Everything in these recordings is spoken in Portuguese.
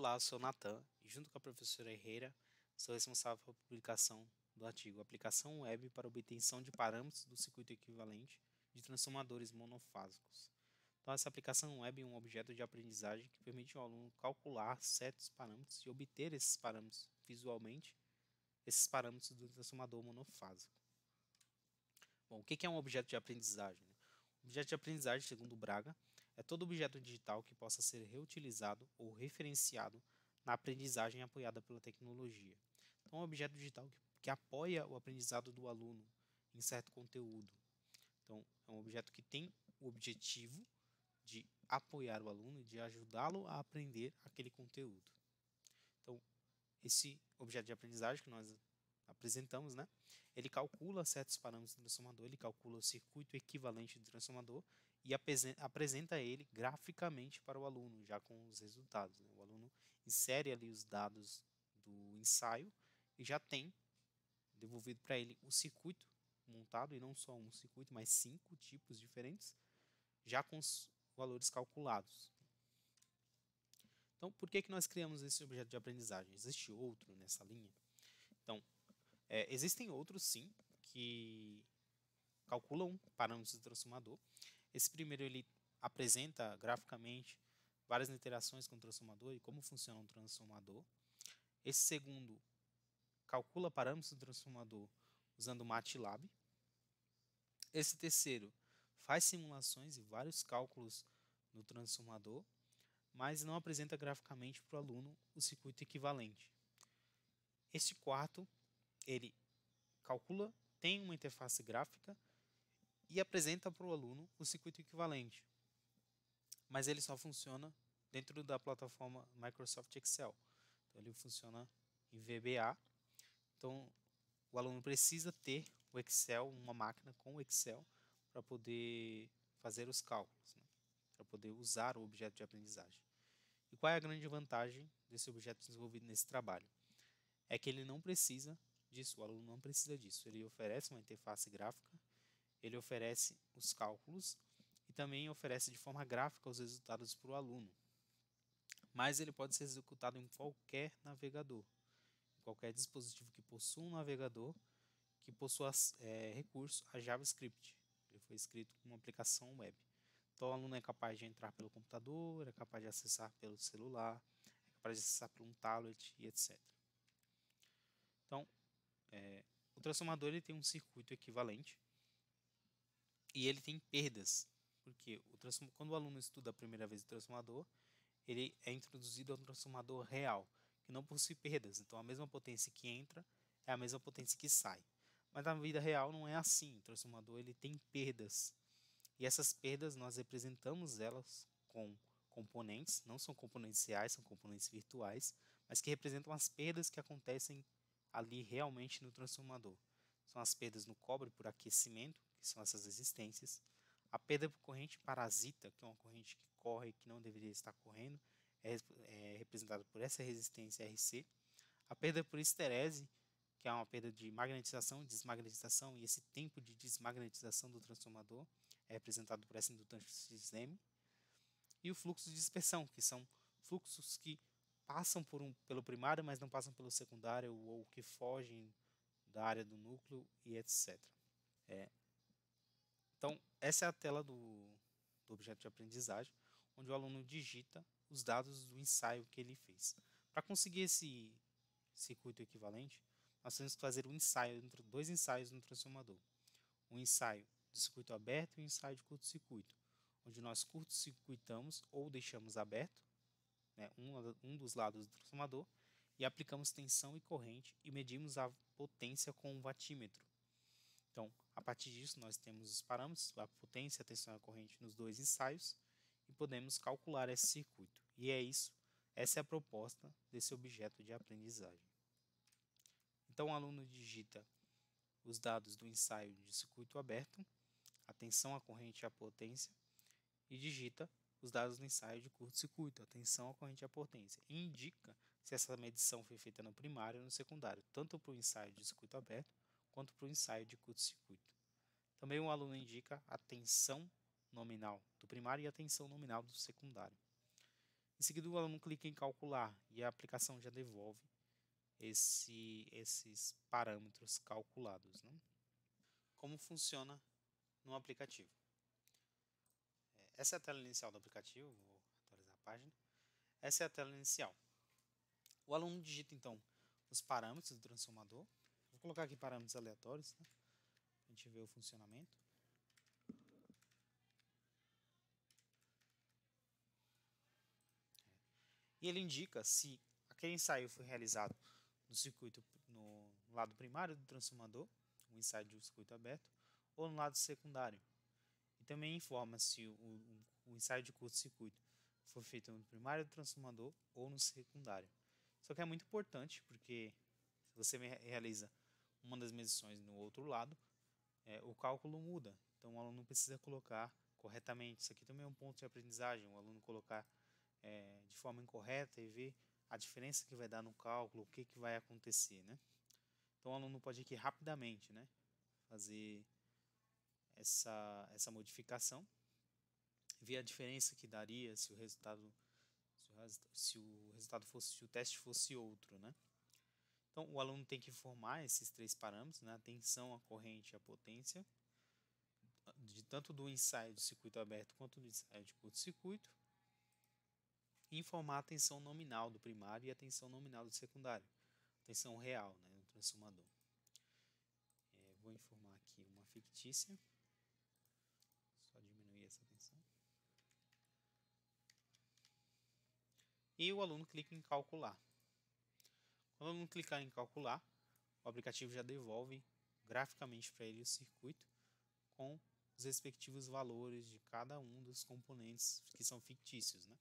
Olá, eu sou o Natan e junto com a professora Herrera sou responsável pela publicação do artigo Aplicação Web para obtenção de parâmetros do circuito equivalente de transformadores monofásicos. Então, essa aplicação web é um objeto de aprendizagem que permite ao aluno calcular certos parâmetros e obter esses parâmetros visualmente, esses parâmetros do transformador monofásico. Bom, o que é um objeto de aprendizagem? Objeto de aprendizagem, segundo Braga, é todo objeto digital que possa ser reutilizado ou referenciado na aprendizagem apoiada pela tecnologia. Então, é um objeto digital que apoia o aprendizado do aluno em certo conteúdo. Então, é um objeto que tem o objetivo de apoiar o aluno e de ajudá-lo a aprender aquele conteúdo. Então, esse objeto de aprendizagem que nós apresentamos, né? Ele calcula certos parâmetros do transformador, ele calcula o circuito equivalente do transformador e apresenta ele graficamente para o aluno, já com os resultados, né? O aluno insere ali os dados do ensaio e já tem devolvido para ele o circuito montado, e não só um circuito, mas 5 tipos diferentes, já com os valores calculados. Então, por que nós criamos esse objeto de aprendizagem? Existe outro nessa linha? Então, existem outros sim, que calculam parâmetros do transformador. Esse primeiro ele apresenta graficamente várias interações com o transformador e como funciona um transformador. Esse segundo calcula parâmetros do transformador usando o MATLAB. Esse terceiro faz simulações e vários cálculos no transformador, mas não apresenta graficamente para o aluno o circuito equivalente. Este quarto, ele calcula, tem uma interface gráfica e apresenta para o aluno o circuito equivalente, mas ele só funciona dentro da plataforma Microsoft Excel. Então, ele funciona em VBA. Então, o aluno precisa ter o Excel, uma máquina com o Excel, para poder fazer os cálculos, né? Para poder usar o objeto de aprendizagem. E qual é a grande vantagem desse objeto desenvolvido nesse trabalho? É que ele não precisa disso, o aluno não precisa disso. Ele oferece uma interface gráfica, ele oferece os cálculos e também oferece de forma gráfica os resultados para o aluno. Mas ele pode ser executado em qualquer navegador, em qualquer dispositivo que possua um navegador que possua recurso a JavaScript. Ele foi escrito como uma aplicação web. Então, o aluno é capaz de entrar pelo computador, é capaz de acessar pelo celular, é capaz de acessar por um tablet e etc. Então, o transformador ele tem um circuito equivalente e ele tem perdas, porque quando o aluno estuda a primeira vez o transformador, ele é introduzido a um transformador real, que não possui perdas. Então, a mesma potência que entra é a mesma potência que sai. Mas na vida real não é assim. O transformador ele tem perdas. E essas perdas nós representamos elas com componentes, não são componentes reais, são componentes virtuais, mas que representam as perdas que acontecem ali realmente no transformador. São as perdas no cobre por aquecimento, que são essas resistências, a perda por corrente parasita, que é uma corrente que corre que não deveria estar correndo, é representada por essa resistência RC, a perda por esterese, que é uma perda de magnetização e desmagnetização, e esse tempo de desmagnetização do transformador é representado por essa indutância XM, e o fluxo de dispersão, que são fluxos que passam pelo primário, mas não passam pelo secundário, ou que fogem da área do núcleo e etc. Então, essa é a tela do objeto de aprendizagem, onde o aluno digita os dados do ensaio que ele fez. Para conseguir esse circuito equivalente, nós temos que fazer dois ensaios no transformador. Um ensaio de circuito aberto e um ensaio de curto-circuito, onde nós curto-circuitamos ou deixamos aberto, né, um dos lados do transformador, e aplicamos tensão e corrente e medimos a potência com um watímetro. Então, a partir disso, nós temos os parâmetros, a potência, a tensão e a corrente nos dois ensaios e podemos calcular esse circuito. E é isso, essa é a proposta desse objeto de aprendizagem. Então, o aluno digita os dados do ensaio de circuito aberto, a tensão, a corrente e a potência, e digita os dados do ensaio de curto-circuito, a tensão, a corrente e a potência, e indica se essa medição foi feita no primário ou no secundário, tanto para o ensaio de circuito aberto quanto para o ensaio de curto-circuito. Também o aluno indica a tensão nominal do primário e a tensão nominal do secundário. Em seguida, o aluno clica em calcular e a aplicação já devolve esses parâmetros calculados, né? Como funciona no aplicativo? Essa é a tela inicial do aplicativo, vou atualizar a página. Essa é a tela inicial. O aluno digita então os parâmetros do transformador. Vou colocar aqui parâmetros aleatórios, né, para a gente ver o funcionamento. E ele indica se aquele ensaio foi realizado no circuito no lado primário do transformador, o ensaio de um circuito aberto, ou no lado secundário. E também informa se o ensaio de curto-circuito foi feito no primário do transformador ou no secundário. Só que é muito importante porque se você realiza uma das medições no outro lado, o cálculo muda. Então o aluno precisa colocar corretamente. Isso aqui também é um ponto de aprendizagem, o aluno colocar de forma incorreta e ver a diferença que vai dar no cálculo, o que vai acontecer, né? Então o aluno pode aqui rapidamente, né, fazer essa modificação, ver a diferença que daria se o resultado se o teste fosse outro, né? Então o aluno tem que informar esses três parâmetros, né, a tensão, a corrente e a potência, tanto do ensaio de circuito aberto quanto do ensaio de curto-circuito, e informar a tensão nominal do primário e a tensão nominal do secundário, tensão real, né, do transformador. Vou informar aqui uma fictícia, só diminuir essa tensão. E o aluno clica em calcular. Quando o aluno clicar em calcular, o aplicativo já devolve graficamente para ele o circuito com os respectivos valores de cada um dos componentes que são fictícios, né?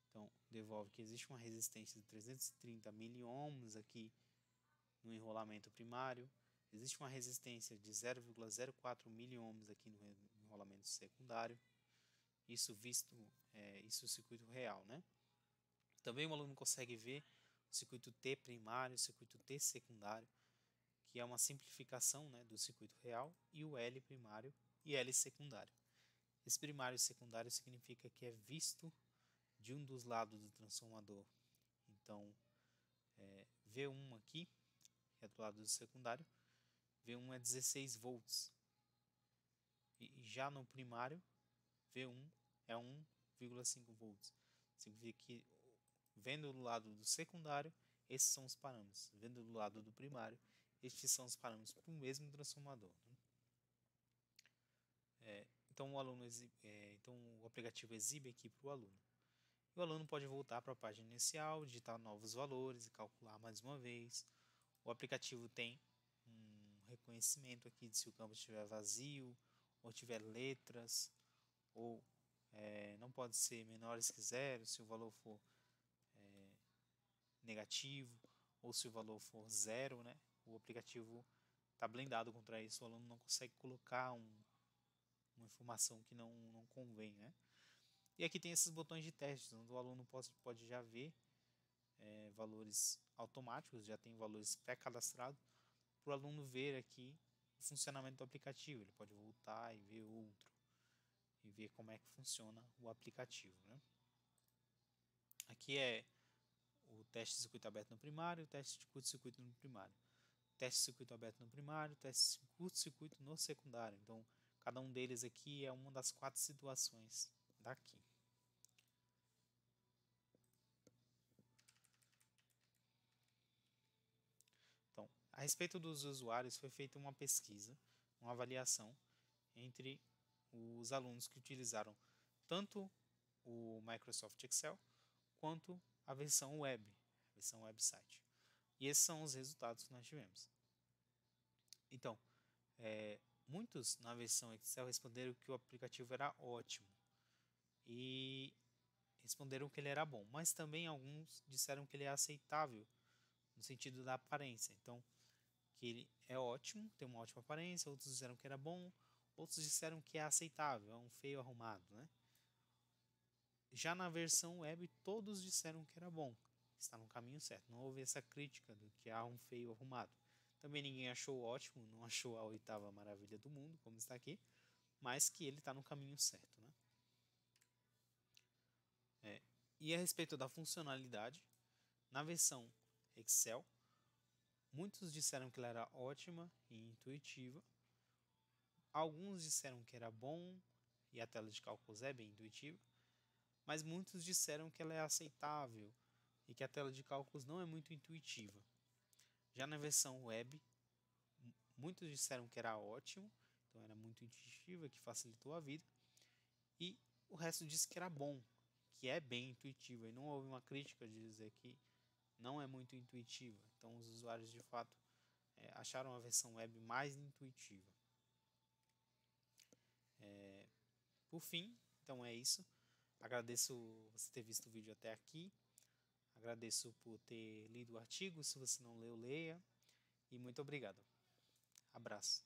Então, devolve que existe uma resistência de 330 miliohms aqui no enrolamento primário, existe uma resistência de 0,04 miliohms aqui no enrolamento secundário, isso isso é o circuito real, né? Também o aluno consegue ver o circuito T primário, o circuito T secundário, que é uma simplificação, né, do circuito real, e o L primário e L secundário. Esse primário e secundário significa que é visto de um dos lados do transformador. Então, V1 aqui, que é do lado do secundário, V1 é 16 volts. E já no primário, V1 é 1,5 volts. Significa que, vendo do lado do secundário, esses são os parâmetros. Vendo do lado do primário, estes são os parâmetros para o mesmo transformador. Então o aplicativo exibe aqui para o aluno. O aluno pode voltar para a página inicial, digitar novos valores e calcular mais uma vez. O aplicativo tem um reconhecimento aqui de se o campo estiver vazio, ou tiver letras, ou não pode ser menores que zero, se o valor for negativo, ou se o valor for zero, né? O aplicativo está blindado contra isso, o aluno não consegue colocar uma informação que não convém, né? E aqui tem esses botões de teste, onde o aluno pode já ver valores automáticos, já tem valores pré-cadastrados, para o aluno ver aqui o funcionamento do aplicativo. Ele pode voltar e ver outro, e ver como é que funciona o aplicativo, né? Aqui é o teste de circuito aberto no primário, o teste de curto-circuito no primário. Teste de circuito aberto no primário, teste de curto-circuito no secundário. Então, cada um deles aqui é uma das 4 situações daqui. Então, a respeito dos usuários, foi feita uma pesquisa, uma avaliação entre os alunos que utilizaram tanto o Microsoft Excel quanto a versão web, a versão website. E esses são os resultados que nós tivemos. Então, muitos na versão Excel responderam que o aplicativo era ótimo e responderam que ele era bom, mas também alguns disseram que ele é aceitável no sentido da aparência. Então, que ele é ótimo, tem uma ótima aparência, outros disseram que era bom, outros disseram que é aceitável, é um feio arrumado, né? Já na versão web, todos disseram que era bom, está no caminho certo. Não houve essa crítica do que há um feio arrumado. Também ninguém achou ótimo, não achou a 8ª maravilha do mundo, como está aqui, mas que ele está no caminho certo, né? E a respeito da funcionalidade, na versão Excel, muitos disseram que ela era ótima e intuitiva. Alguns disseram que era bom e a tela de cálculos é bem intuitiva, mas muitos disseram que ela é aceitável e que a tela de cálculos não é muito intuitiva. Já na versão web, muitos disseram que era ótimo, então era muito intuitiva, que facilitou a vida, e o resto disse que era bom, que é bem intuitiva, e não houve uma crítica de dizer que não é muito intuitiva. Então os usuários de fato acharam a versão web mais intuitiva. Por fim, então é isso. Agradeço você ter visto o vídeo até aqui. Agradeço por ter lido o artigo. Se você não leu, leia. E muito obrigado. Abraço.